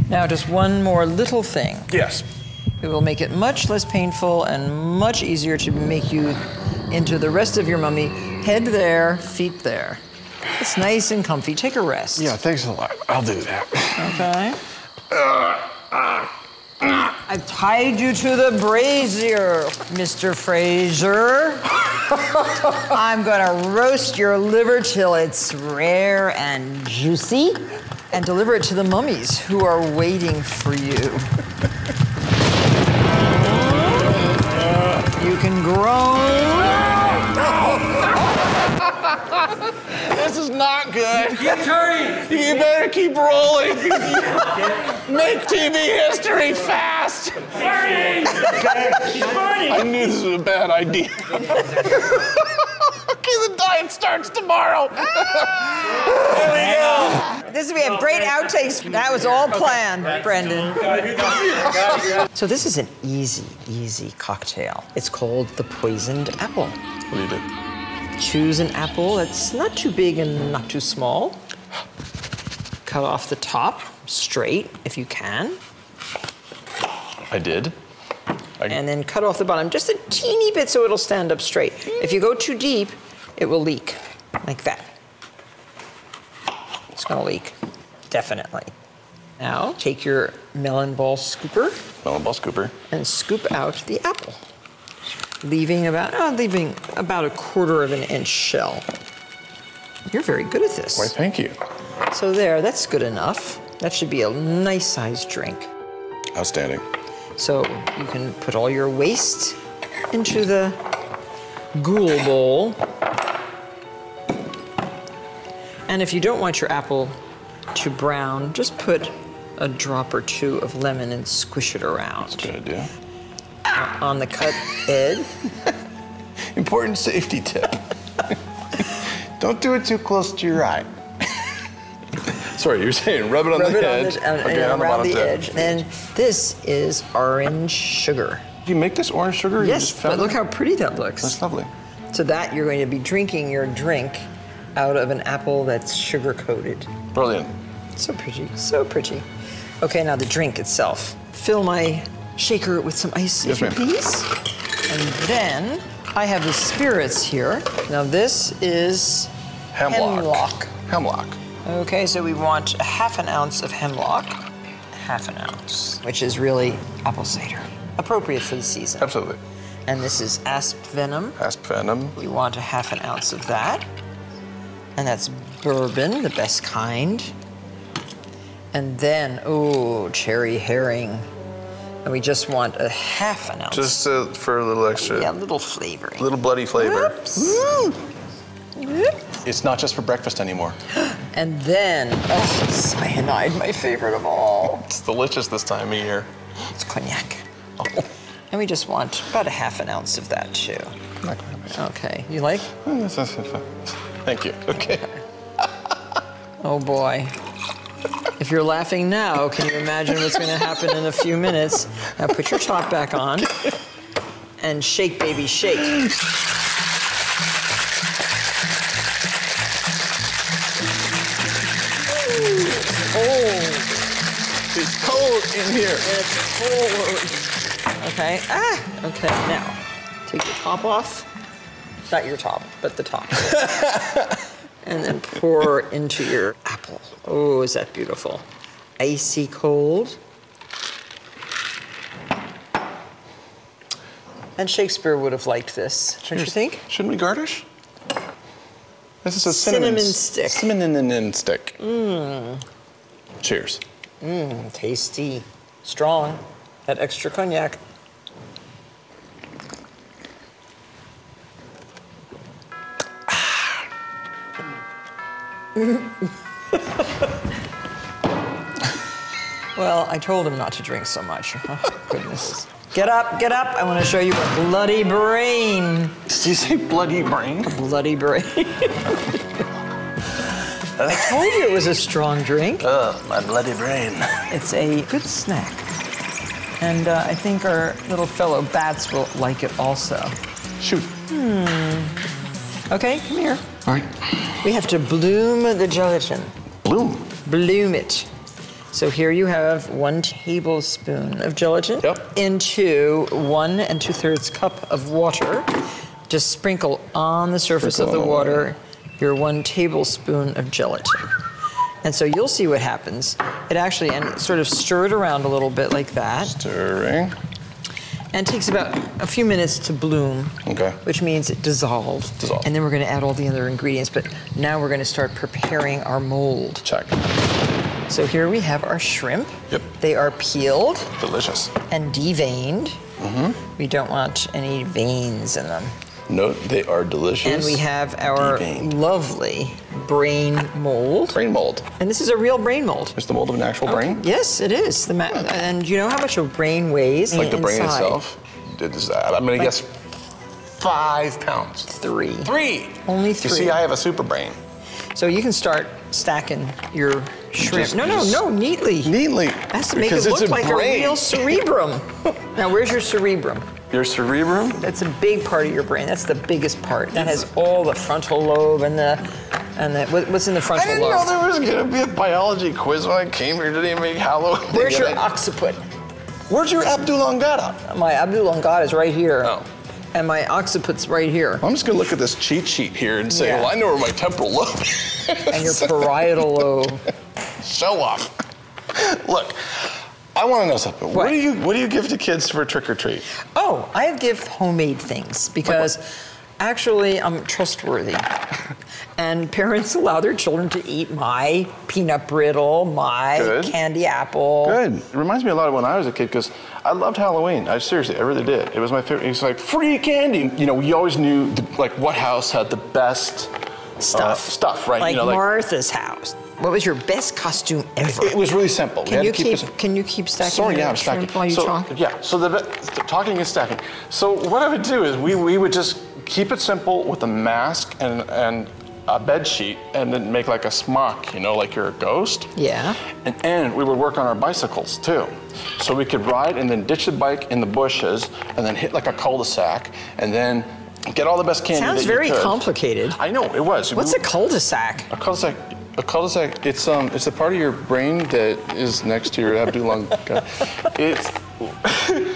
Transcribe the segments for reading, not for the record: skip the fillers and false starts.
Now, just one more little thing. Yes. It will make it much less painful and much easier to make you into the rest of your mummy. Head there, feet there. It's nice and comfy. Take a rest. Yeah, thanks a lot. I'll do that. Okay. I've tied you to the brazier, Mr. Fraser. I'm gonna roast your liver till it's rare and juicy and deliver it to the mummies who are waiting for you. You can groan. This is not good. Keep turning. You better keep rolling. Make TV history fast. Burning. She's burning. I knew this was a bad idea. Okay, the diet starts tomorrow. Here we go. We have great outtakes. That was all planned, Brendan. So this is an easy cocktail. It's called the poisoned apple. What do you do? Choose an apple that's not too big and not too small. Cut off the top straight if you can. I did. And then cut off the bottom just a teeny bit so it'll stand up straight. If you go too deep, it will leak, like that. It's gonna leak, definitely. Now, take your melon ball scooper. Melon ball scooper. And scoop out the apple. Leaving about a 1/4 of an inch shell. You're very good at this. Why, thank you. So there, that's good enough. That should be a nice sized drink. Outstanding. So you can put all your waste into the ghoul bowl. And if you don't want your apple to brown, just put a drop or two of lemon and squish it around. That's a good idea. On the cut edge. Important safety tip. Don't do it too close to your eye. Sorry, you were saying rub it on the edge. Around the edge. And this is orange sugar. Do you make this orange sugar? Yes, but look how pretty that looks. That's lovely. So that you're going to be drinking your drink out of an apple that's sugar-coated. Brilliant. So pretty, so pretty. Okay, now the drink itself. Fill my shaker with some ice, if you please. And then I have the spirits here. Now this is hemlock. Hemlock. Okay, so we want 1/2 ounce of hemlock. 1/2 ounce, which is really apple cider. Appropriate for the season. Absolutely. And this is asp venom. Asp venom. We want 1/2 ounce of that. And that's bourbon, the best kind. And then, oh, cherry herring. And we just want 1/2 ounce. Just for a little extra. Yeah, a little flavoring. A little bloody flavor. Whoops. It's not just for breakfast anymore. And then, cyanide, my favorite of all. It's delicious this time of year. It's cognac. Oh. And we just want about 1/2 ounce of that too. Okay, you like? Thank you, okay. Oh boy. If you're laughing now, can you imagine what's gonna happen in a few minutes? Now put your top back on and shake, baby, shake. Oh. It's cold in here. It's cold. Okay, okay, now, take the top off. Not your top, but the top. And then pour into your apple. Oh, is that beautiful. Icy cold. And Shakespeare would have liked this, don't you think? Shouldn't we garnish? This is a cinnamon stick. Cinnamon stick. Mmm. Cheers. Mmm, tasty. Strong. That extra cognac. Well, I told him not to drink so much. Oh, goodness. Get up, I want to show you a bloody brain. Did you say bloody brain? A bloody brain. I told you it was a strong drink. Oh, my bloody brain. It's a good snack. And I think our little fellow bats will like it also. Shoot. Okay, come here. All right. We have to bloom the gelatin. Bloom? Bloom it. So here you have 1 tablespoon of gelatin into 1 2/3 cup of water. Just sprinkle on the surface of the water your 1 tablespoon of gelatin. And so you'll see what happens. It actually, and sort of stir it around a little bit like that. Stirring. And it takes about a few minutes to bloom, which means it dissolves. And then we're going to add all the other ingredients, but now we're going to start preparing our mold. Check. So here we have our shrimp. Yep. They are peeled. Delicious. And deveined. We don't want any veins in them. No, they are delicious. And we have our lovely brain mold. Brain mold. And this is a real brain mold. It's the mold of an actual brain? Yes, it is. And you know how much a brain weighs? Like the brain itself? I'm going to guess 5 pounds. 3. 3? Only 3. You see, I have a super brain. So you can start stacking your shrimp. No, neatly. Neatly. It has to make it look like a real cerebrum. Now, where's your cerebrum? Your cerebrum? That's a big part of your brain. That's the biggest part. That has all the frontal lobe and the what's in the frontal lobe? I didn't know there was going to be a biology quiz when I came here today and make Halloween. Where's your occiput? Where's your abdulongata? My abdulongata is right here. Oh. And my occiput's right here. I'm just going to look at this cheat sheet here and say, well, I know where my temporal lobe is. And your parietal lobe. Show off. Look. I want to know something. What do you give to kids for trick or treat? Oh, I give homemade things because actually I'm trustworthy. And parents allow their children to eat my peanut brittle, my candy apple. Good. It reminds me a lot of when I was a kid because I loved Halloween. I really did. It was my favorite. It was like free candy. You know, we always knew what house had the best stuff, right? Like Martha's house. What was your best costume ever? It was really simple. Can you keep stacking? Sorry, yeah, I'm stacking. While you talk? Yeah, so the talking and stacking. So what I would do is we would just keep it simple with a mask and a bed sheet, and then make like a smock, you know, like you're a ghost. Yeah. And we would work on our bicycles too. So we could ride and then ditch the bike in the bushes, and then hit like a cul-de-sac, and then get all the best candy. Sounds very complicated. I know it was. What's a cul-de-sac? A cul-de-sac. A cul-de-sac, it's a part of your brain that is next to your abdulongata.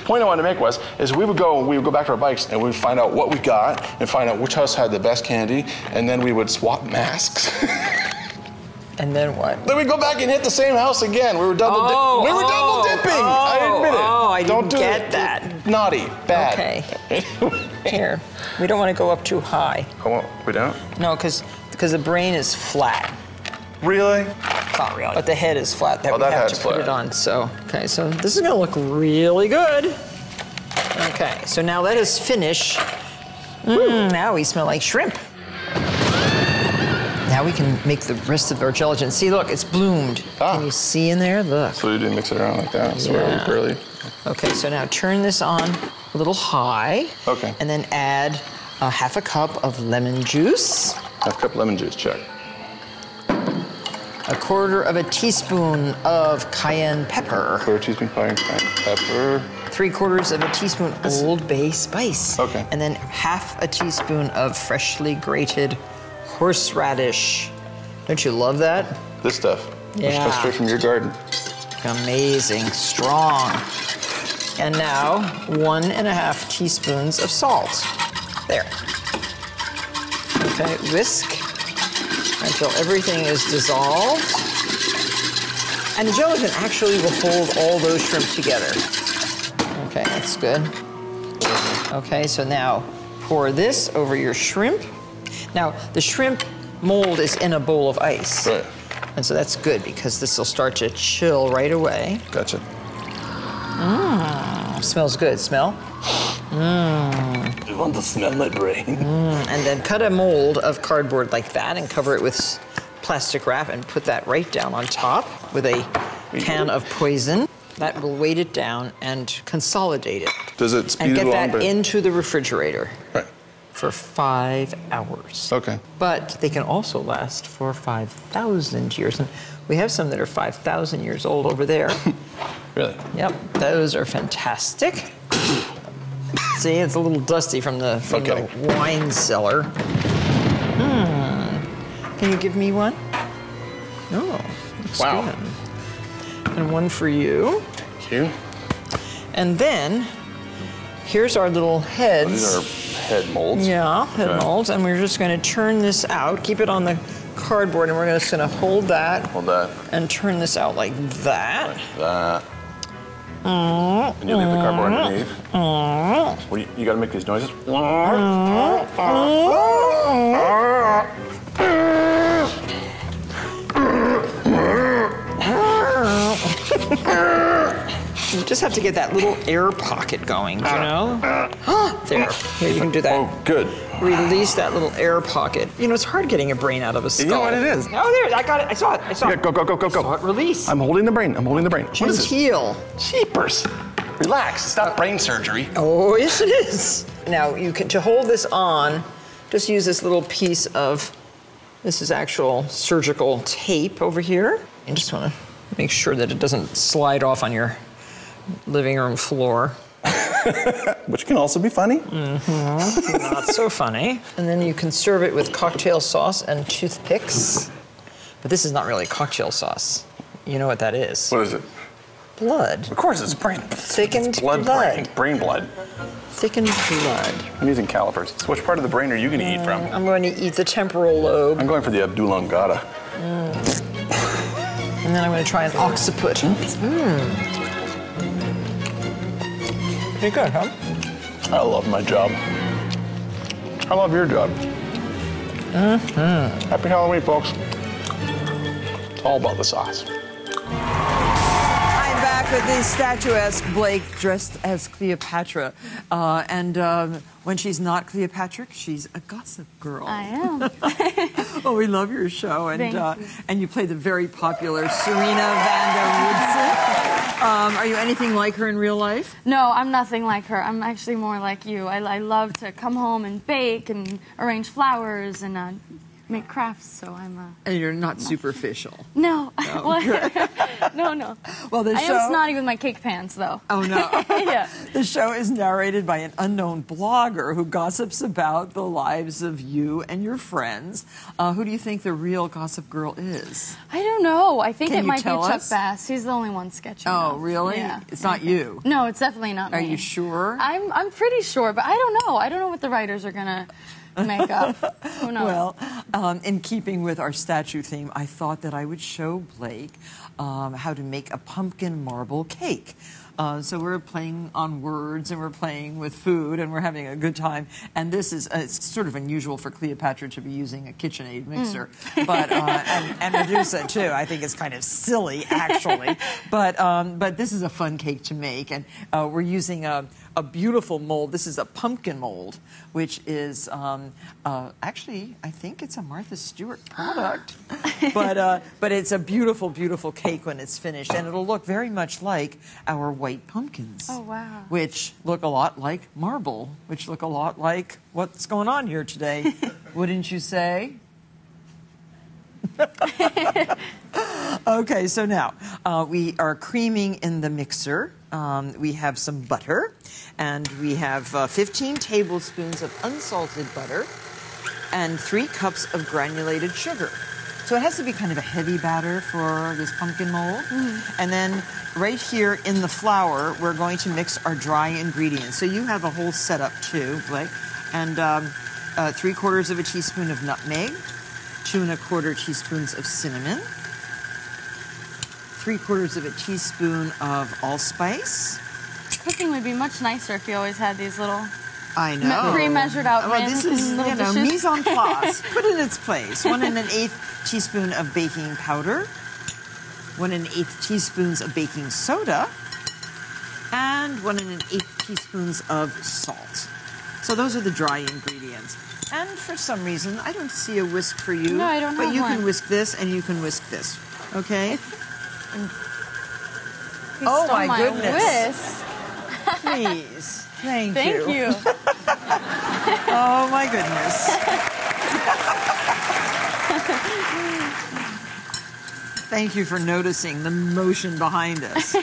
Point I wanted to make is we would go back to our bikes and we'd find out what we got and find out which house had the best candy, and then we would swap masks. And then what? Then we'd go back and hit the same house again. We were double dipping. I admit it. Oh, I didn't get that. Naughty, bad. Okay. Here, we don't want to go up too high. Oh, we don't? No, because the brain is flat. Really? Not really. But the head is flat. That we have to put it on. So, okay, so this is going to look really good. Okay, so now let us finish. Now we smell like shrimp. Now we can make the rest of our gelatin. See, look, it's bloomed. Can you see in there? Look. So you didn't mix it around like that? Yeah. Barely. Okay, so now turn this on a little high. Okay. And then add a 1/2 cup of lemon juice. 1/2 cup lemon juice, check. 1/4 teaspoon of cayenne pepper. 1/4 teaspoon cayenne pepper. 3/4 teaspoon Old Bay spice. Okay. And then 1/2 teaspoon of freshly grated horseradish. Don't you love that? This stuff. Yeah. Which comes straight from your garden. Amazing, strong. And now 1.5 teaspoons of salt. There. Okay, whisk until everything is dissolved. And the gelatin actually will hold all those shrimp together. Okay, that's good. Okay, so now pour this over your shrimp. Now, the shrimp mold is in a bowl of ice. Right. And so that's good because this will start to chill right away. Gotcha. Smells good. Smell? You want to smell my brain? And then cut a mold of cardboard like that and cover it with plastic wrap and put that right down on top with a can of poison. That will weight it down and consolidate it. Does it speed and it get along? that into the refrigerator. Right. For 5 hours. Okay. But they can also last for 5,000 years. And we have some that are 5,000 years old over there. Really? Yep, those are fantastic. See, it's a little dusty from the wine cellar. Can you give me one? Oh, looks good. I'm And one for you. Thank you. And then, here's our little heads. These are head molds. Yeah, head molds. And we're just going to turn this out, keep it on the cardboard, and we're just going to hold that. Hold that. And turn this out like that. Like that. And you leave the cardboard underneath. What do you got to make these noises. You just have to get that little air pocket going, you know? There. Here, you can do that. Oh, good. Release that little air pocket. You know, it's hard getting a brain out of a skull. You know what it is? Oh, there. I got it. I saw it. I saw Yeah, it. go. I saw it. Release. I'm holding the brain. What is this? Genteel. Jeepers. Relax. It's not brain surgery. Oh, yes, it is. Now, you can, to hold this on, just use this little piece of, this is actual surgical tape over here. You just want to make sure that it doesn't slide off on your living room floor. Which can also be funny. Not so funny. And then you can serve it with cocktail sauce and toothpicks. But this is not really cocktail sauce. You know what that is? What is it? Blood. Of course, it's brain. Thickened blood. Brain blood. Thickened blood. I'm using calipers. So which part of the brain are you going to eat from? I'm going to eat the temporal lobe. I'm going for the Abdulangada. And then I'm going to try an occiput. Pretty good, huh? I love my job. I love your job. Happy Halloween, folks. It's all about the sauce. I'm back with the statuesque Blake dressed as Cleopatra. When she's not Cleopatra, she's a gossip girl. I am. Oh, we love your show. Thank you. And you play the very popular Serena van der Woodsen. Are you anything like her in real life? No, I'm nothing like her. I'm actually more like you. I love to come home and bake and arrange flowers and make crafts, so I'm And you're not superficial. No. No. No. Well, I am snotty with my cake pans, though. Oh, no. Yeah. The show is narrated by an unknown blogger who gossips about the lives of you and your friends. Who do you think the real gossip girl is? I don't know. I think Can it you might be tell Chuck us? Bass. He's the only one sketching. Oh, out. really? Yeah. It's not you? No, it's definitely not me. Are you sure? I'm pretty sure, but I don't know. I don't know what the writers are going to make up. Who knows? Well, in keeping with our statue theme, I thought that I would show Blake how to make a pumpkin marble cake. So we're playing on words and we're playing with food and we're having a good time. And this is, it's sort of unusual for Cleopatra to be using a KitchenAid mixer, but and Medusa too. I think it's kind of silly actually, but this is a fun cake to make, and we're using a beautiful mold. This is a pumpkin mold, which is actually, I think it's a Martha Stewart product, but it's a beautiful, beautiful cake when it's finished, and it'll look very much like our white pumpkins. Oh, wow. Which look a lot like marble, which look a lot like what's going on here today. Wouldn't you say? Okay, so now we are creaming in the mixer. We have some butter, and we have 15 tablespoons of unsalted butter and 3 cups of granulated sugar. So it has to be kind of a heavy batter for this pumpkin mold. And then right here in the flour, we're going to mix our dry ingredients. So you have a whole setup too, Blake. And 3/4 of a teaspoon of nutmeg, 2 1/4 teaspoons of cinnamon, 3/4 of a teaspoon of allspice. Cooking would be much nicer if you always had these little I know. Pre-measured out Well, this is, little you know, dishes. mise en place. Put it in its place. 1 1/8 teaspoon of baking powder, 1 1/8 teaspoons of baking soda, and 1 1/8 teaspoons of salt. So those are the dry ingredients. And for some reason, I don't see a whisk for you. No, I don't But have you one. can whisk this and you can whisk this. Okay? You Oh, stole my goodness. Whisk. Please. Thank Thank you. Oh, my goodness. Thank you for noticing the motion behind us.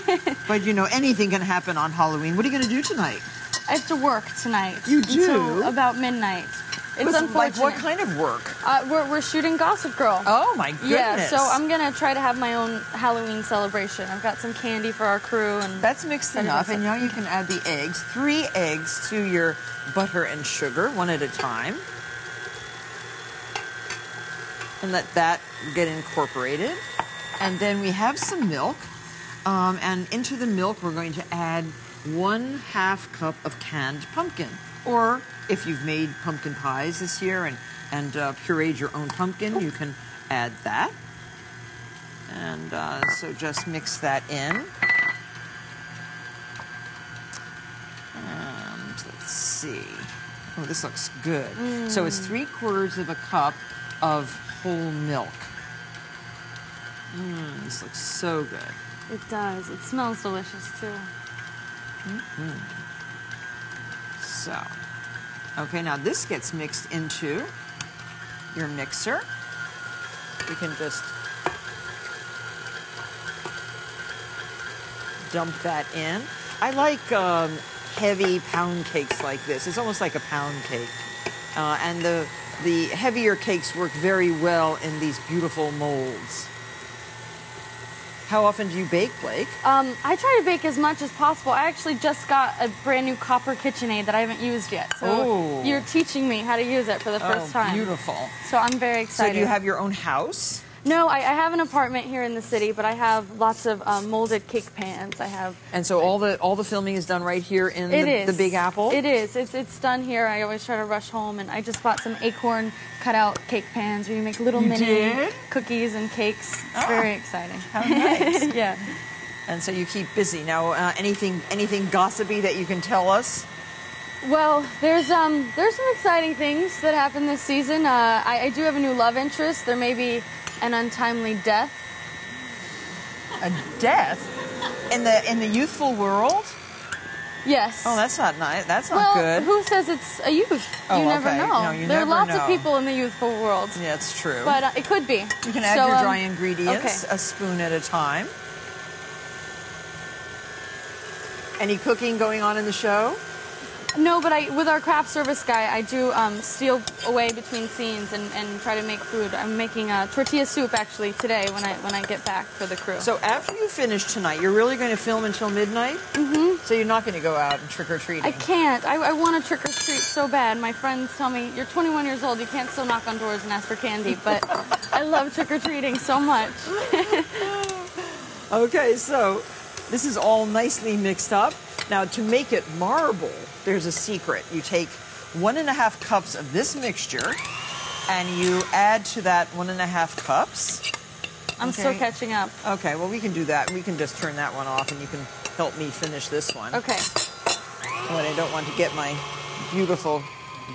But, you know, anything can happen on Halloween. What are you going to do tonight? I have to work tonight. You do? Until about midnight. It's unfortunate. Like what kind of work? We're shooting Gossip Girl. Oh my goodness. Yeah, so I'm gonna try to have my own Halloween celebration. I've got some candy for our crew, and That's mixed enough, and now you can add the eggs. 3 eggs to your butter and sugar, one at a time. And let that get incorporated. And then we have some milk. And into the milk, we're going to add 1/2 cup of canned pumpkin. Or if you've made pumpkin pies this year and pureed your own pumpkin, you can add that. And so just mix that in. And let's see. Oh, this looks good. So it's 3/4 cup of whole milk. This looks so good. it does. It smells delicious too. So, okay, now this gets mixed into your mixer. You can just dump that in. I like heavy pound cakes like this. It's almost like a pound cake. And the heavier cakes work very well in these beautiful molds. How often do you bake, Blake? I try to bake as much as possible. I actually just got a brand new copper KitchenAid that I haven't used yet. So you're teaching me how to use it for the first time. Beautiful. So I'm very excited. So do you have your own house? No, I have an apartment here in the city, but I have lots of molded cake pans. I have. And so all the filming is done right here in the Big Apple? It is. It's done here. I always try to rush home, and I just bought some acorn cut-out cake pans where you make little mini cookies and cakes. It's very exciting. How nice. Yeah. And so you keep busy. Now, anything gossipy that you can tell us? Well, there's some exciting things that happen this season. I do have a new love interest. There may be an untimely death. A death? In the youthful world? Yes. Oh, that's not nice. That's not good. Who says it's a youth? Oh, you never okay. know. No, you there never are lots know. of people in the youthful world. Yeah, it's true. But it could be. You can add your dry ingredients, okay. a spoon at a time. Any cooking going on in the show? No, but with our craft service guy, I do steal away between scenes and try to make food. I'm making tortilla soup actually today when I get back for the crew. So after you finish tonight, you're really going to film until midnight? Mm-hmm. So you're not going to go out and trick-or-treating? I can't. I want to trick-or-treat so bad. My friends tell me, you're 21 years old, you can't still knock on doors and ask for candy. But I love trick-or-treating so much. Okay, so this is all nicely mixed up. Now, to make it marble, there's a secret. You take 1.5 cups of this mixture, and you add to that 1.5 cups. I'm still catching up. Okay, well, we can do that. We can just turn that one off, and you can help me finish this one. Okay. But I don't want to get my beautiful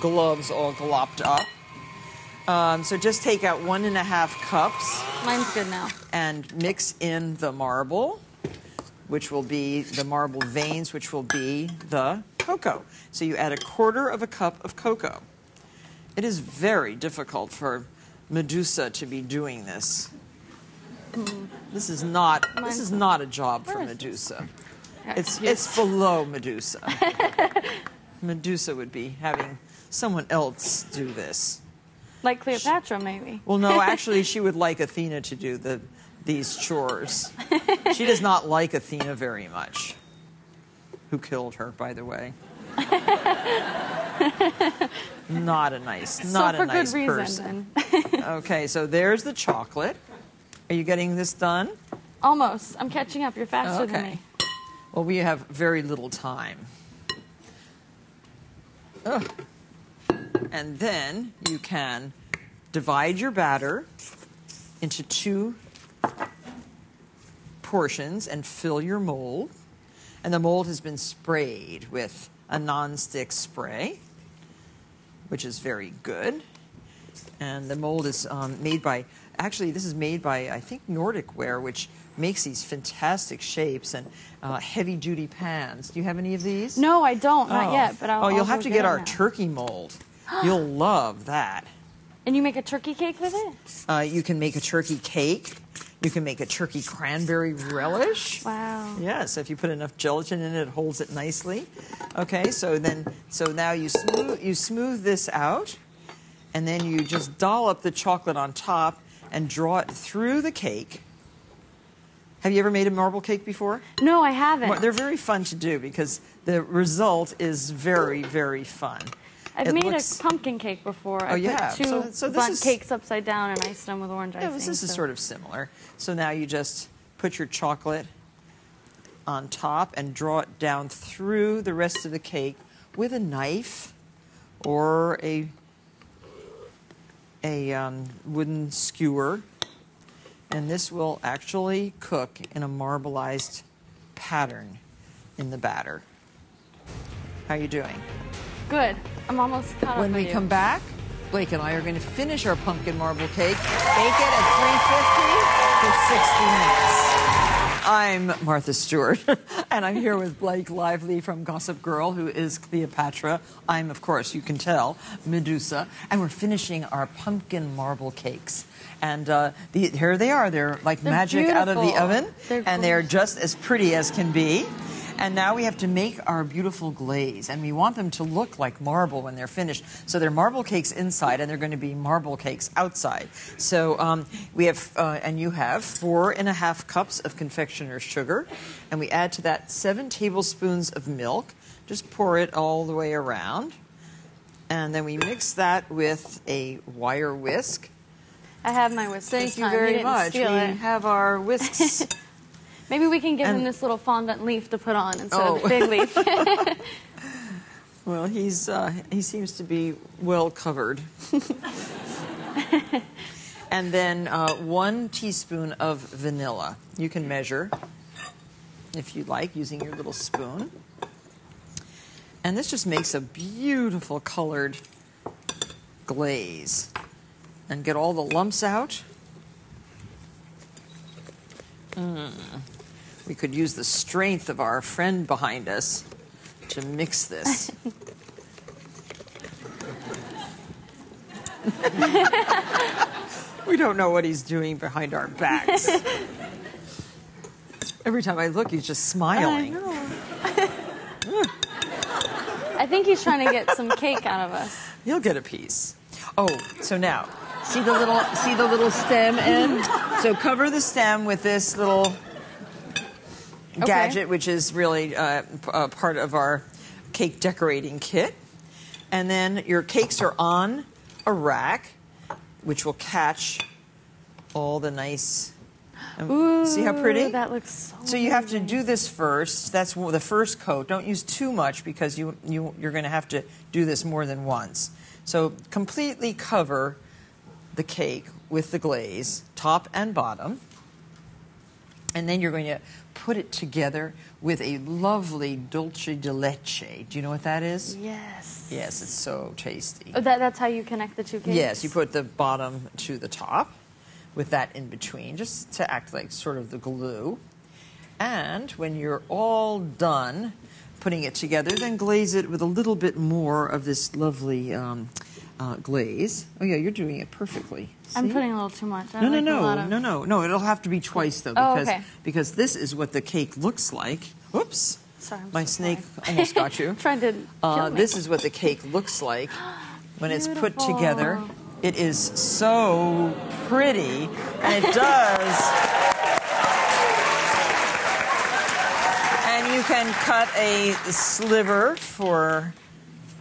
gloves all glopped up. So just take out 1.5 cups. Mine's good now. And mix in the marble, which will be the marble veins, which will be the cocoa. So you add 1/4 cup of cocoa. It is very difficult for Medusa to be doing this. This is not a job for Medusa. It's below Medusa. Medusa would be having someone else do this. Like Cleopatra, maybe. Well, no, actually, she would like Athena to do these chores. She does not like Athena very much. Who killed her, by the way? Not a nice good person. Reason, then. Okay, so there's the chocolate. Are you getting this done? Almost. I'm catching up. You're faster than me. Well, we have very little time. Ugh. And then you can divide your batter into 2 portions and fill your mold. And the mold has been sprayed with a non-stick spray, which is very good. And the mold is made by, actually this is made by, I think, Nordic Ware, which makes these fantastic shapes and heavy-duty pans. Do you have any of these? No, I don't. Not yet, but I'll you'll have to get our now. turkey mold. You'll love that. And you make a turkey cake with it? You can make a turkey cake. You can make a turkey cranberry relish. Wow. Yes, if you put enough gelatin in it, it holds it nicely. Okay, so now you smooth this out, And then you just dollop the chocolate on top and draw it through the cake. Have you ever made a marble cake before? No, I haven't. Well, they're very fun to do because the result is very, very fun. I've made a pumpkin cake before. I put two bundt cakes upside down and iced them with orange icing. This is sort of similar. So now you just put your chocolate on top and draw it down through the rest of the cake with a knife or a wooden skewer. And this will actually cook in a marbleized pattern in the batter. How are you doing? Good. I'm almost caught up. When we come back, Blake and I are going to finish our pumpkin marble cake, bake it at 350 for 60 minutes. I'm Martha Stewart, and I'm here with Blake Lively from Gossip Girl, who is Cleopatra. I'm, of course, you can tell, Medusa, and we're finishing our pumpkin marble cakes. And here they are. They're like magic out of the oven, and they're just as pretty as can be. And now we have to make our beautiful glaze, and we want them to look like marble when they're finished. So they're marble cakes inside, and they're going to be marble cakes outside. So we have, and you have 4½ cups of confectioner's sugar, and we add to that 7 tablespoons of milk. Just pour it all the way around, and then we mix that with a wire whisk. I have my whisk. Thank you very much. We have our whisks. Maybe we can give him this little fondant leaf to put on instead of the big leaf. Well, he seems to be well covered. And then 1 teaspoon of vanilla. You can measure, if you like, using your little spoon. And this just makes a beautiful colored glaze. And get all the lumps out. We could use the strength of our friend behind us to mix this. We don't know what he's doing behind our backs. Every time I look, he's just smiling. I know. I think he's trying to get some cake out of us. He'll get a piece. Oh, so now, see the little stem end? So cover the stem with this little gadget, which is really part of our cake decorating kit. And then your cakes are on a rack, which will catch all the nice... Ooh, see how pretty? That looks so you have to do this first. That's the first coat. Don't use too much because you're going to have to do this more than once. So completely cover the cake with the glaze, top and bottom. And then you're going to put it together with a lovely dulce de leche. Do you know what that is? Yes. Yes, it's so tasty. Oh, that's how you connect the two cakes? Yes, you put the bottom to the top with that in between, just to act like sort of the glue. And when you're all done putting it together, then glaze it with a little bit more of this lovely glaze. Oh yeah, you're doing it perfectly. See? I'm putting a little too much. No. It'll have to be twice though, because this is what the cake looks like. Whoops. Sorry, my snake almost got you. Trying to kill me. This is what the cake looks like when it's put together. It is so pretty, and it does. And you can cut a sliver for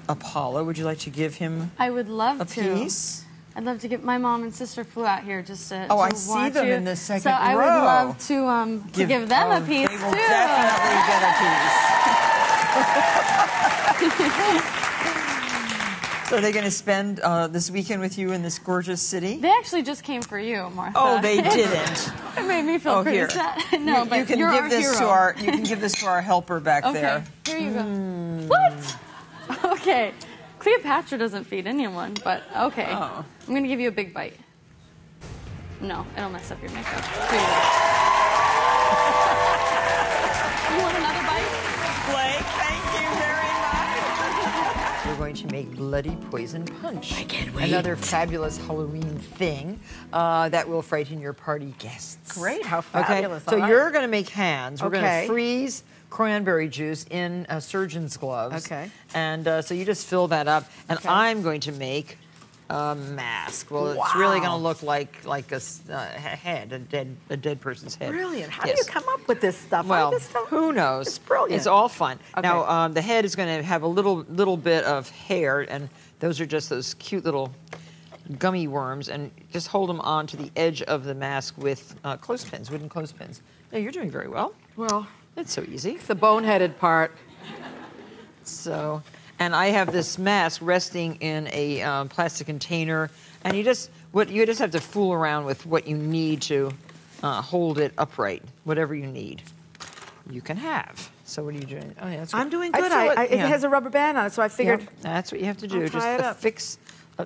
Apollo. Would you like to give him I would love a piece? I'd love to get my mom and sister flew out here just to I see them in the second row. So I would love to give them a piece they will too. definitely get a piece. So are they going to spend this weekend with you in this gorgeous city? They actually just came for you, Martha. Oh, they didn't. It made me feel pretty sad. No, but you can you're give our this hero. to our. You can give this to our helper back there. Here you go. What? Okay. Cleopatra doesn't feed anyone, but okay. Oh. I'm going to give you a big bite. No, it'll mess up your makeup. Here you go. You want another bite? Blake, thank you very much. We're going to make bloody poison punch. I can't wait. Another fabulous Halloween thing that will frighten your party guests. Great, how fabulous. Okay, so you're going to make hands. We're going Okay. to freeze cranberry juice in surgeon's gloves. Okay. And so you just fill that up. And Okay. I'm going to make mask. Well, it's really going to look like a head, a dead person's head. Brilliant. How do you come up with this stuff? Well, who knows? It's brilliant. It's all fun. Okay. Now, the head is going to have a little bit of hair, and those are just those cute little gummy worms, and just hold them onto the edge of the mask with clothespins, wooden clothespins. Now, you're doing very well. Well, it's so easy. It's the boneheaded part. So, and I have this mask resting in a plastic container, and you just have to fool around with what you need to hold it upright. Whatever you need, you can have. So what are you doing? Oh yeah, that's good. I'm doing good. It has a rubber band on it, so I figured. Yep, that's what you have to do. Just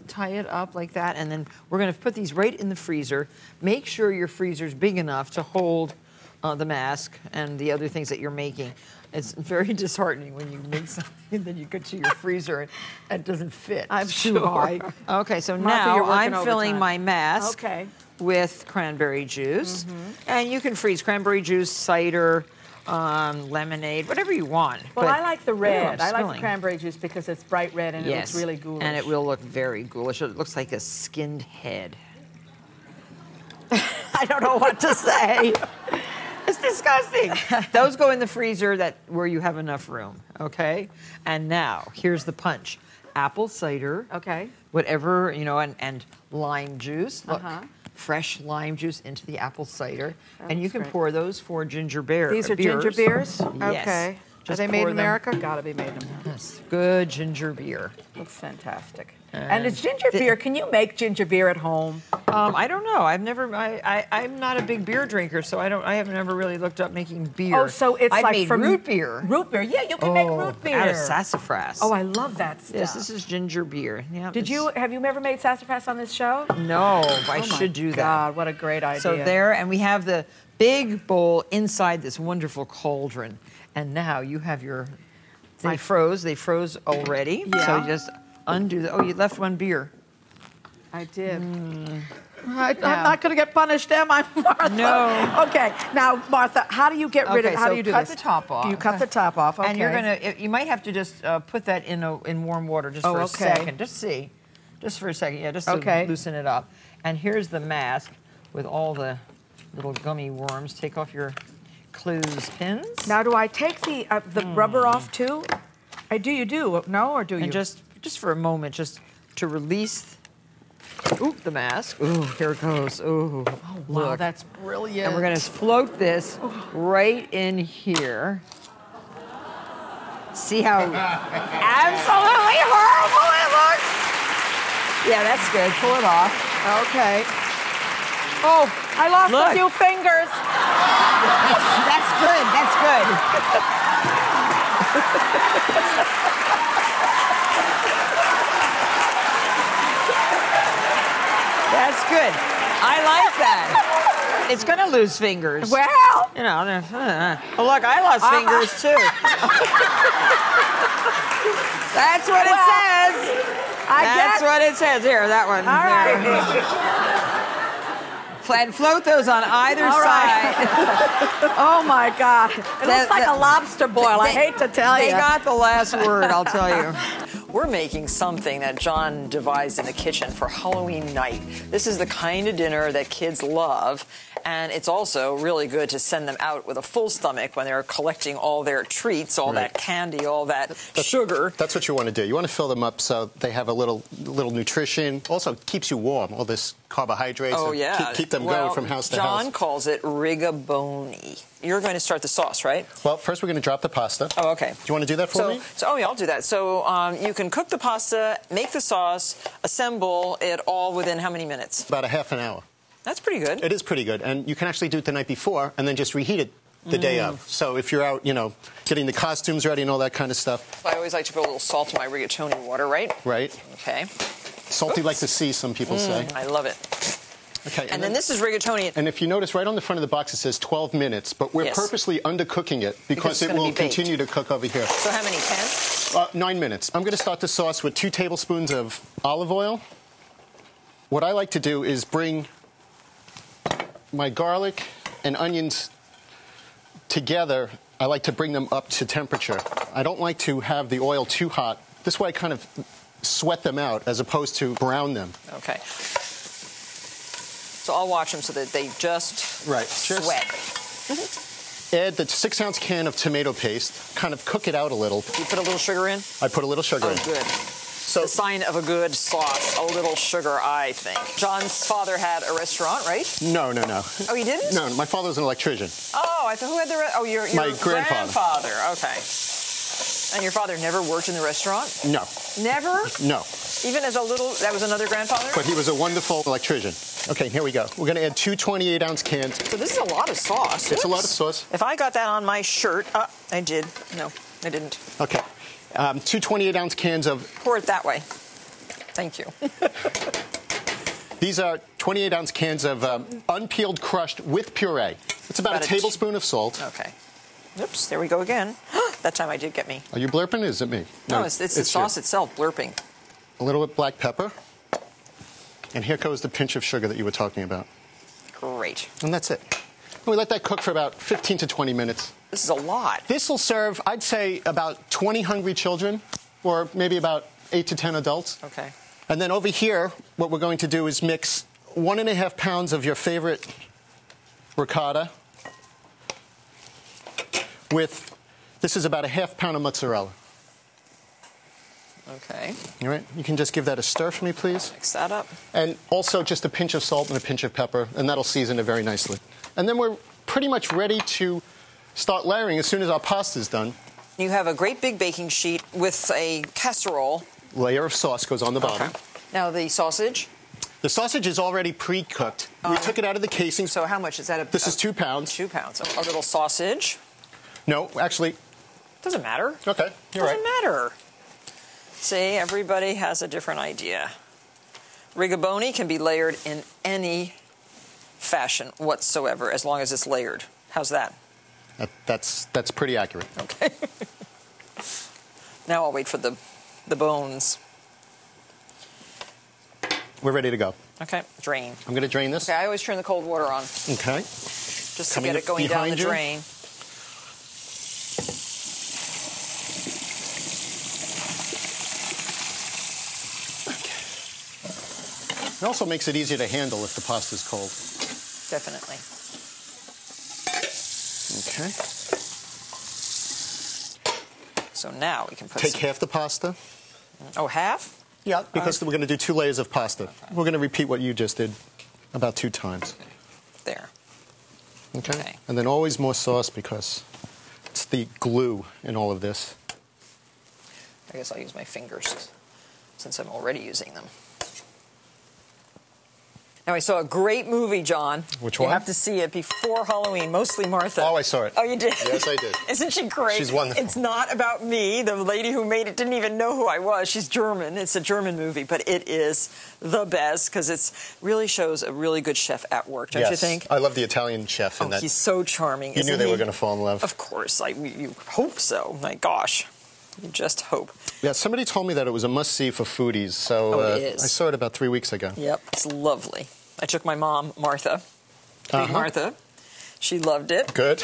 tie it up like that, and then we're going to put these right in the freezer. Make sure your freezer's big enough to hold the mask and the other things that you're making. It's very disheartening when you make something and then you go to your freezer and it doesn't fit. It's too high. Okay, so Martha, now I'm filling my mask Okay. with cranberry juice. And you can freeze cranberry juice, cider, lemonade, whatever you want. Well, But- I like the red. Ooh, I'm I like the smelling. cranberry juice because it's bright red and it Yes, looks really ghoulish. and it will look very ghoulish. It looks like a skinned head. I don't know what to say. It's disgusting. Those go in the freezer where you have enough room, okay? And now, here's the punch. Apple cider. Okay. Whatever, and lime juice. Look, fresh lime juice into the apple cider. And you can pour those 4 ginger beers. These are ginger beers? Yes. Okay. Are Just they made pour in them. America? Gotta be made in America. Yes, good ginger beer. Looks fantastic. And it's ginger beer. Can you make ginger beer at home? I don't know. I'm not a big beer drinker, so I have never really looked up making beer. Oh, so it's I've like made from root beer. Root beer. Yeah, you can make root beer. Out of sassafras. Oh, I love that stuff. Yes, this is ginger beer. Yeah, Have you ever made sassafras on this show? No, I should do that. God, what a great idea. So there, and we have the big bowl inside this wonderful cauldron. And now you have they froze already. Yeah. So you just undo the, you left 1 beer. I did. I'm not going to get punished, am I, Martha? No. Okay. Now, Martha, how do you get rid of? How do you do cut this? the top off. Do you cut the top off? Okay. And you're you might have to just put that in warm water just for a second. Just for a second. Yeah, just to loosen it up. And here's the mask with all the little gummy worms. Take off your clothespins. Now, do I take the rubber off too? You do? No, or do you? And just for a moment, just to release. The mask. Ooh, here it goes. Ooh, wow, look. that's brilliant. And we're going to float this right in here. See how absolutely horrible it looks? Yeah, that's good. Pull it off. Okay. Oh, I lost a few fingers. That's good. That's good. That's good. I like that. It's going to lose fingers. Well. Oh, look, I lost fingers too. That's what it says. That's what it says. Here, that one. All right. And float those on either side. Oh, my God. It looks like a lobster boil. I hate to tell you. They got the last word, I'll tell you. We're making something that John devised in the kitchen for Halloween night. This is the kind of dinner that kids love, and it's also really good to send them out with a full stomach when they're collecting all their treats, all that candy, all that sugar. That's what you want to do. You want to fill them up so they have a little nutrition. Also keeps you warm, all this carbohydrates. Oh, yeah. Keep them going from house to house. John calls it Rigaboni. You're going to start the sauce, right? Well, first we're going to drop the pasta. Oh, okay. Do you want to do that for me? Yeah, I'll do that. So you can cook the pasta, make the sauce, assemble it all within how many minutes? About a half an hour. That's pretty good. It is pretty good. And you can actually do it the night before and then just reheat it the day of. So if you're out, getting the costumes ready and all that kind of stuff. I always like to put a little salt in my rigatoni water, right? Right. Okay. Salty like to see, some people say. I love it. Okay. And then this is rigatoni. And if you notice, right on the front of the box, it says 12 minutes. But we're purposely undercooking it because it will continue to cook over here. So how many, 10? 9 minutes. I'm going to start the sauce with 2 tablespoons of olive oil. What I like to do is bring my garlic and onions together. I like to bring them up to temperature. I don't like to have the oil too hot. This way I kind of sweat them out as opposed to brown them. Okay. So I'll watch them so that they just sweat. Add the 6-ounce can of tomato paste, kind of cook it out a little. You put a little sugar in? I put a little sugar in. Oh, good. So, the sign of a good sauce, a little sugar, I think. John's father had a restaurant, right? No. Oh, he didn't? No, my father was an electrician. Oh, I thought who had the your my grandfather. Okay. And your father never worked in the restaurant? No. Never? No. Even as a little, that was another grandfather? But he was a wonderful electrician. Okay, here we go. We're going to add 2 28-ounce cans. So this is a lot of sauce. It's a lot of sauce. If I got that on my shirt, I did. No, I didn't. Okay. 2 28-ounce cans of... Pour it that way. Thank you. These are 28-ounce cans of unpeeled crushed with puree. It's about a tablespoon of salt. Okay. Oops, there we go again. That time I did get me. Are you blurping or is it me? No, it's the sauce itself blurping. A little bit black pepper. And here goes the pinch of sugar that you were talking about. Great. And that's it. And we let that cook for about 15 to 20 minutes. This is a lot. This will serve, I'd say, about 20 hungry children, or maybe about 8 to 10 adults. Okay. And then over here, what we're going to do is mix 1.5 pounds of your favorite ricotta with, this is about a ½ pound of mozzarella. Okay. All right, you can just give that a stir for me, please. Mix that up. And also just a pinch of salt and a pinch of pepper, and that'll season it very nicely. And then we're pretty much ready to start layering as soon as our pasta's done. You have a great big baking sheet with a casserole. Layer of sauce goes on the bottom. Okay. Now the sausage? The sausage is already pre-cooked. We took it out of the casing. So how much is that? This is 2 pounds. 2 pounds. A little sausage. No, actually. Doesn't matter. Okay, you're right. Doesn't matter. See, everybody has a different idea. Rigaboni can be layered in any fashion whatsoever, as long as it's layered. How's that? That's pretty accurate. Okay. Now I'll wait for the bones. We're ready to go. Okay, drain. I'm going to drain this. Okay, I always turn the cold water on. Okay. Just to get it going down the drain. It also makes it easier to handle if the pasta's cold. Definitely. Okay. So now we can put Take half the pasta. Oh, half? Yeah, because we're going to do 2 layers of pasta. We're going to repeat what you just did about 2 times. There. Okay. And then always more sauce because it's the glue in all of this. I guess I'll use my fingers since I'm already using them. Now, I saw a great movie, John. Which one? You have to see it before Halloween, mostly Martha. Oh, I saw it. Oh, you did? Yes, I did. Isn't she great? She's wonderful. It's not about me. The lady who made it didn't even know who I was. She's German. It's a German movie, but it is the best because it really shows a really good chef at work, don't you think? I love the Italian chef in that. He's so charming. You knew they were going to fall in love. Of course. You hope so. My gosh. You just hope. Yeah, somebody told me that it was a must-see for foodies, so it is. I saw it about 3 weeks ago. Yep, it's lovely. I took my mom, Martha. Martha. She loved it. Good.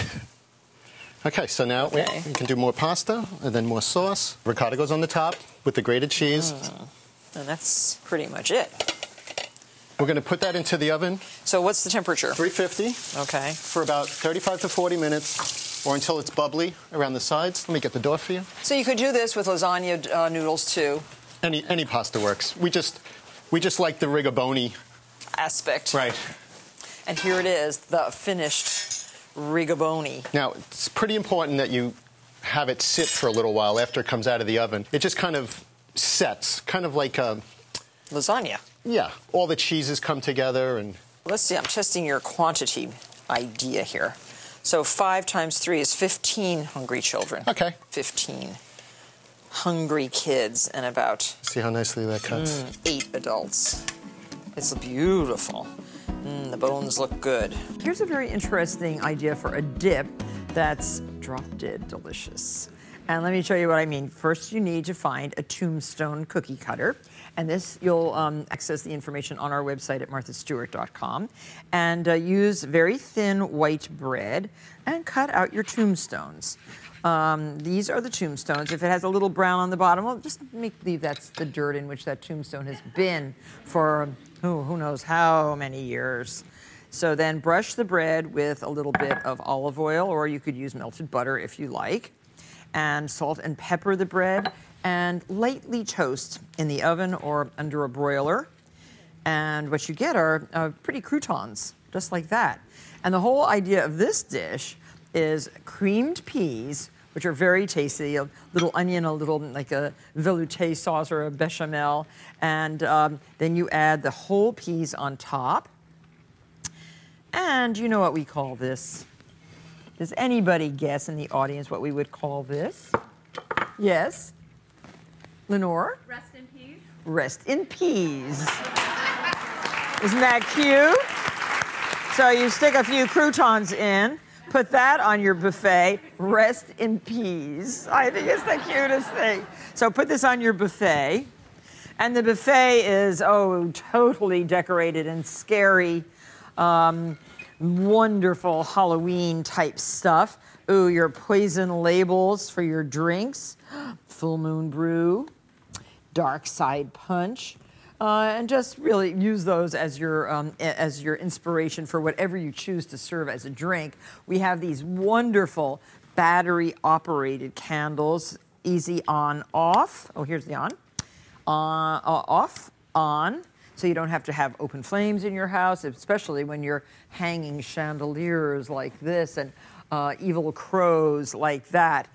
Okay, so now we can do more pasta and then more sauce. Ricotta goes on the top with the grated cheese. And that's pretty much it. We're going to put that into the oven. So what's the temperature? 350. Okay. For about 35 to 40 minutes or until it's bubbly around the sides. Let me get the door for you. So you could do this with lasagna noodles too. Any pasta works. We just like the rigaboni aspect. Right. And here it is, the finished rigaboni. Now, it's pretty important that you have it sit for a little while after it comes out of the oven. It just kind of sets, kind of like a... lasagna. Yeah. All the cheeses come together and... Let's see, I'm testing your quantity idea here. So 5 times 3 is 15 hungry children. Okay. 15 hungry kids and about... See how nicely that cuts? 8 adults. It's beautiful. The bones look good. Here's a very interesting idea for a dip that's drop-dead delicious. And let me show you what I mean. First, you need to find a tombstone cookie cutter. And this, you'll access the information on our website at marthastewart.com. And use very thin white bread and cut out your tombstones. These are the tombstones. If it has a little brown on the bottom, well, just make believe that's the dirt in which that tombstone has been for who knows how many years. So then brush the bread with a little bit of olive oil, or you could use melted butter if you like, and salt and pepper the bread, and lightly toast in the oven or under a broiler. And what you get are pretty croutons, just like that. And the whole idea of this dish is creamed peas, which are very tasty, a little onion, a little like a velouté sauce or a bechamel, and then you add the whole peas on top. And you know what we call this? Does anybody guess in the audience what we would call this? Yes? Lenore? Rest in peace. Rest in peas. Isn't that cute? So you stick a few croutons in, put that on your buffet, rest in peas. I think it's the cutest thing. So put this on your buffet. And the buffet is, totally decorated and scary, wonderful Halloween type stuff. Ooh, your poison labels for your drinks, full moon brew, dark side punch. And just really use those as your inspiration for whatever you choose to serve as a drink. We have these wonderful battery-operated candles, easy on, off. Oh, here's the on. Off, on. So you don't have to have open flames in your house, especially when you're hanging chandeliers like this and evil crows like that.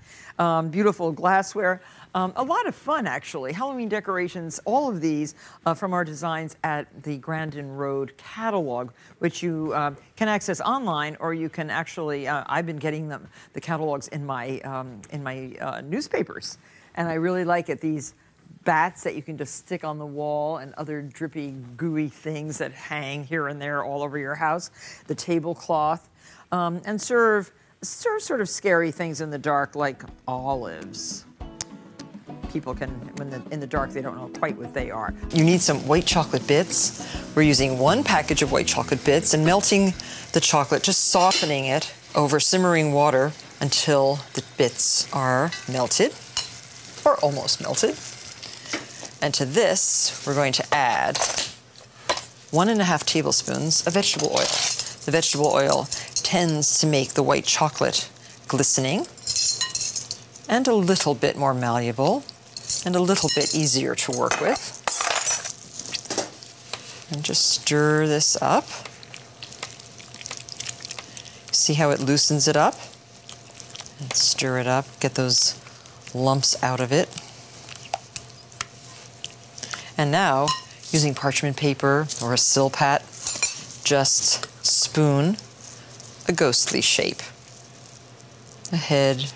Beautiful glassware. A lot of fun, actually. Halloween decorations, all of these from our designs at the Grandin Road catalog, which you can access online, or you can actually, I've been getting the catalogs in my newspapers, and I really like it. These bats that you can just stick on the wall and other drippy, gooey things that hang here and there all over your house, the tablecloth, and serve sort of scary things in the dark like olives. People can, when in the dark, they don't know quite what they are. You need some white chocolate bits. We're using 1 package of white chocolate bits and melting the chocolate, just softening it over simmering water until the bits are melted, or almost melted. And to this, we're going to add 1.5 tablespoons of vegetable oil. The vegetable oil tends to make the white chocolate glistening and a little bit more malleable and a little bit easier to work with. And just stir this up. See how it loosens it up? And stir it up, get those lumps out of it. And now, using parchment paper or a silpat, just spoon a ghostly shape. A head.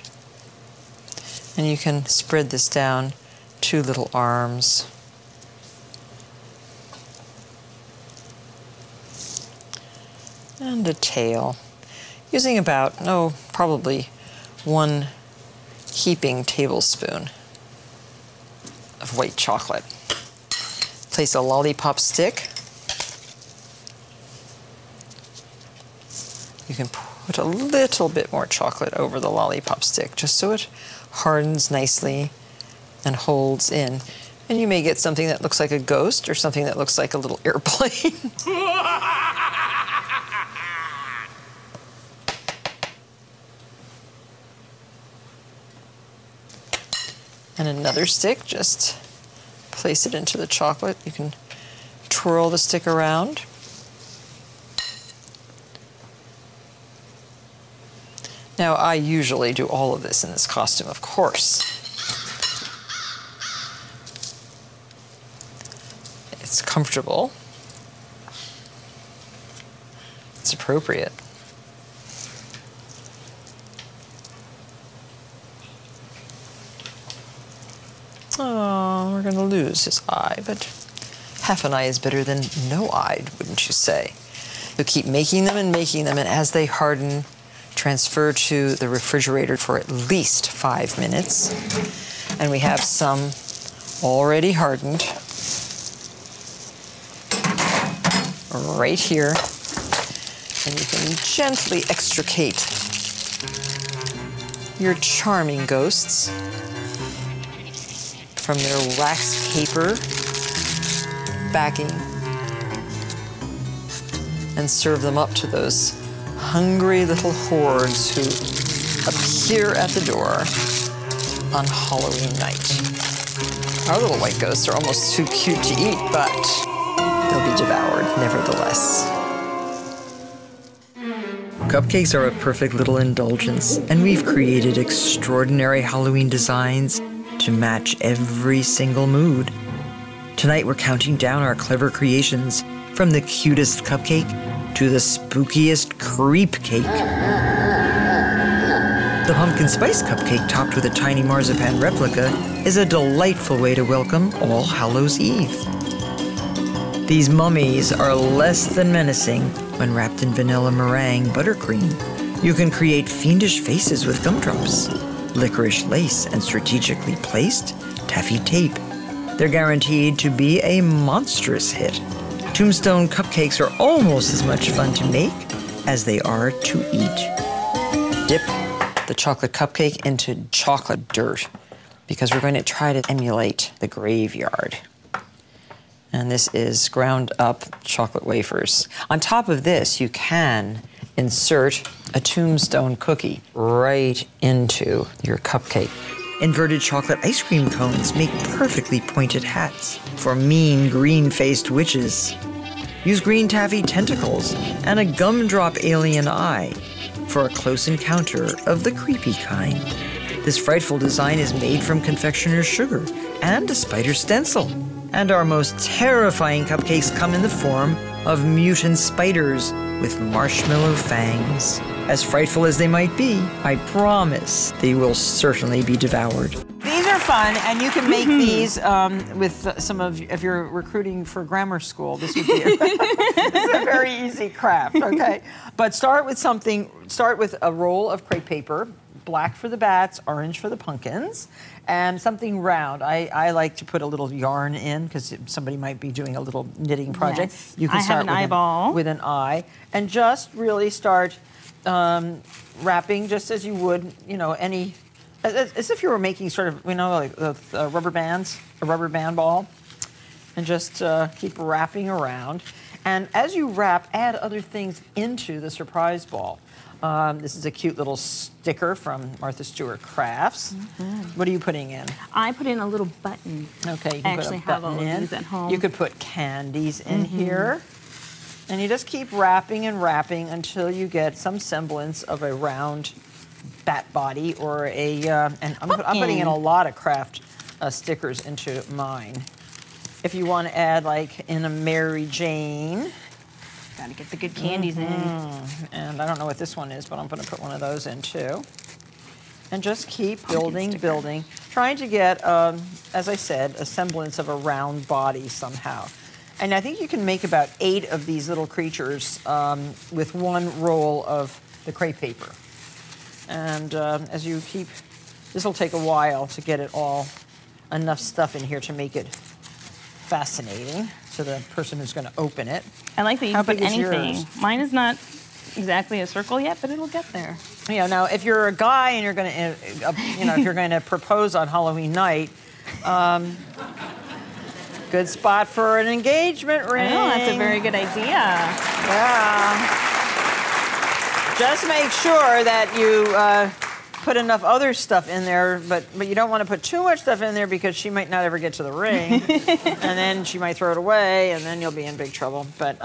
And you can spread this down 2 little arms. And a tail. Using about, probably 1 heaping tablespoon of white chocolate. Place a lollipop stick. You can put a little bit more chocolate over the lollipop stick just so it hardens nicely and holds in. And you may get something that looks like a ghost or something that looks like a little airplane. And another stick, just place it into the chocolate. You can twirl the stick around. Now, I usually do all of this in this costume, of course. It's comfortable. It's appropriate. Oh, we're going to lose his eye, but half an eye is better than no eye, wouldn't you say? You'll keep making them, and as they harden, transfer to the refrigerator for at least 5 minutes. And we have some already hardened right here. And you can gently extricate your charming ghosts from their wax paper backing and serve them up to those hungry little hordes who appear at the door on Halloween night. Our little white ghosts are almost too cute to eat, but they'll be devoured nevertheless. Cupcakes are a perfect little indulgence, and we've created extraordinary Halloween designs to match every single mood. Tonight we're counting down our clever creations from the cutest cupcake to the spookiest creep cake. The pumpkin spice cupcake topped with a tiny marzipan replica is a delightful way to welcome All Hallows Eve. These mummies are less than menacing when wrapped in vanilla meringue buttercream. You can create fiendish faces with gumdrops, licorice lace, and strategically placed taffy tape. They're guaranteed to be a monstrous hit. Tombstone cupcakes are almost as much fun to make as they are to eat. Dip the chocolate cupcake into chocolate dirt because we're going to try to emulate the graveyard. And this is ground up chocolate wafers. On top of this, you can insert a tombstone cookie right into your cupcake. Inverted chocolate ice cream cones make perfectly pointed hats for mean green-faced witches. Use green taffy tentacles and a gumdrop alien eye for a close encounter of the creepy kind. This frightful design is made from confectioner's sugar and a spider stencil. And our most terrifying cupcakes come in the form of mutant spiders with marshmallow fangs. As frightful as they might be, I promise they will certainly be devoured. These are fun, and you can make these with some of, if you're recruiting for grammar school, this would be a very easy craft, okay? But start with a roll of crepe paper, black for the bats, orange for the pumpkins, and something round. I like to put a little yarn in because somebody might be doing a little knitting project. Yes. You can start with an eye, and just really start wrapping just as you would, as if you were making sort of, like rubber bands, a rubber band ball, and just keep wrapping around. And as you wrap, add other things into the surprise ball. This is a cute little sticker from Martha Stewart Crafts. Mm-hmm. What are you putting in? I put in a little button. Okay, you can put a button in. These at home. You could put candies in here. And you just keep wrapping and wrapping until you get some semblance of a round bat body or a, and I'm putting in a lot of craft stickers into mine. If you want to add like in a Mary Jane. Gotta get the good candies in. And I don't know what this one is, but I'm gonna put one of those in too. And just keep building, trying to get, as I said, a semblance of a round body somehow. And I think you can make about 8 of these little creatures with one roll of the crepe paper. And as you keep, this will take a while to get it all, enough stuff in here to make it fascinating to the person who's going to open it. I like that you can put anything. Mine is not exactly a circle yet, but it'll get there. Yeah. Now, if you're a guy and you're going to, if you're going to propose on Halloween night, good spot for an engagement ring. Oh, that's a very good idea. Yeah. Just make sure that you put enough other stuff in there, but you don't want to put too much stuff in there because she might not ever get to the ring, and then she might throw it away, and then you'll be in big trouble. But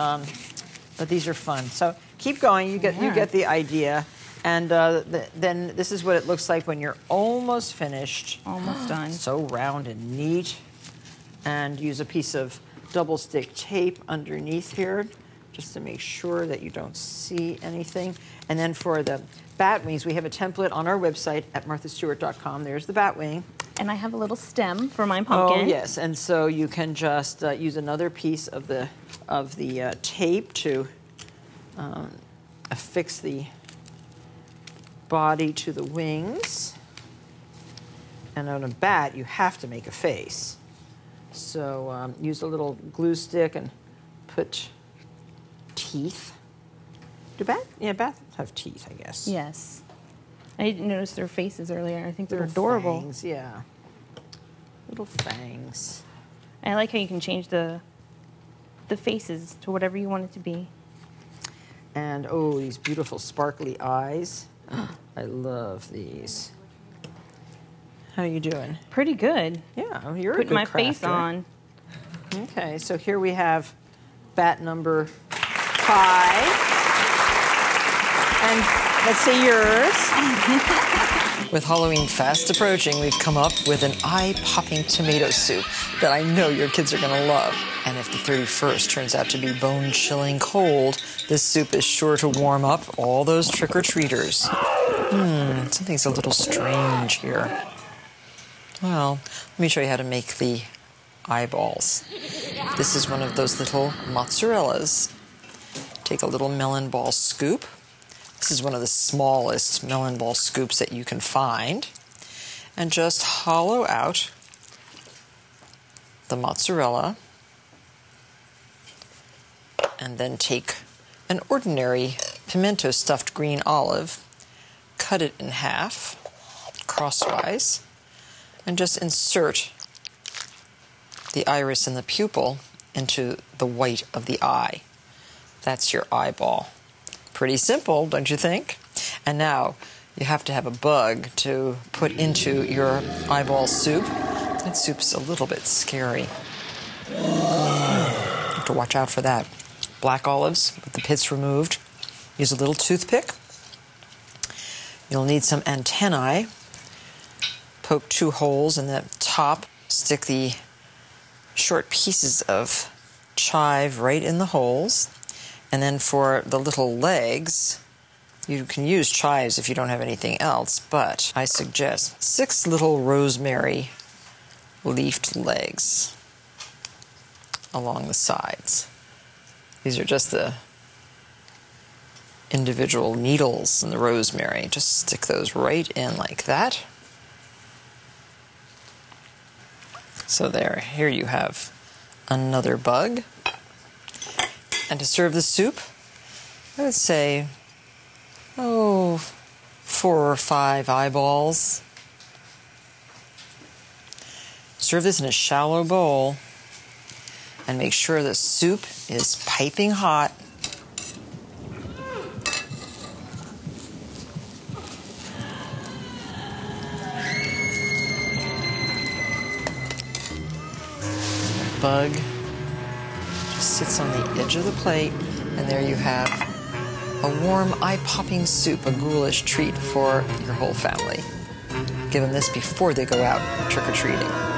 these are fun. So keep going. You get the idea, and then this is what it looks like when you're almost finished. Almost done. So round and neat. And use a piece of double stick tape underneath here, just to make sure that you don't see anything. And then for the bat wings, we have a template on our website at marthastewart.com. There's the bat wing. And I have a little stem for my pumpkin. Oh, yes. And so you can just use another piece of the tape to affix the body to the wings. And on a bat, you have to make a face. So use a little glue stick and put teeth. Do bats? Yeah, bats have teeth, I guess. Yes. I didn't notice their faces earlier. I think they're Little adorable. Fangs, yeah. Little fangs. I like how you can change the faces to whatever you want it to be. And oh, these beautiful sparkly eyes. I love these. How are you doing? Pretty good. Yeah, you're a Putting good my face crafter. on. Okay, so here we have bat number 5. And let's see yours. With Halloween fast approaching, we've come up with an eye-popping tomato soup that I know your kids are going to love. And if the 31st turns out to be bone-chilling cold, this soup is sure to warm up all those trick-or-treaters. Something's a little strange here. Well, let me show you how to make the eyeballs. This is one of those little mozzarellas. Take a little melon ball scoop. This is one of the smallest melon ball scoops that you can find. And just hollow out the mozzarella. And then take an ordinary pimento stuffed green olive, cut it in half, crosswise, and just insert the iris and the pupil into the white of the eye. That's your eyeball. Pretty simple, don't you think? And now you have to have a bug to put into your eyeball soup. That soup's a little bit scary. You have to watch out for that. Black olives with the pits removed. Use a little toothpick. You'll need some antennae. Poke 2 holes in the top. Stick the short pieces of chive right in the holes. And then for the little legs, you can use chives if you don't have anything else, but I suggest 6 little rosemary leafed legs along the sides. These are just the individual needles in the rosemary. Just stick those right in like that. So there, here you have another bug. And to serve the soup, I would say, 4 or 5 eyeballs. Serve this in a shallow bowl and make sure the soup is piping hot. Bug just sits on the edge of the plate, and there you have a warm, eye-popping soup, a ghoulish treat for your whole family. Give them this before they go out trick-or-treating.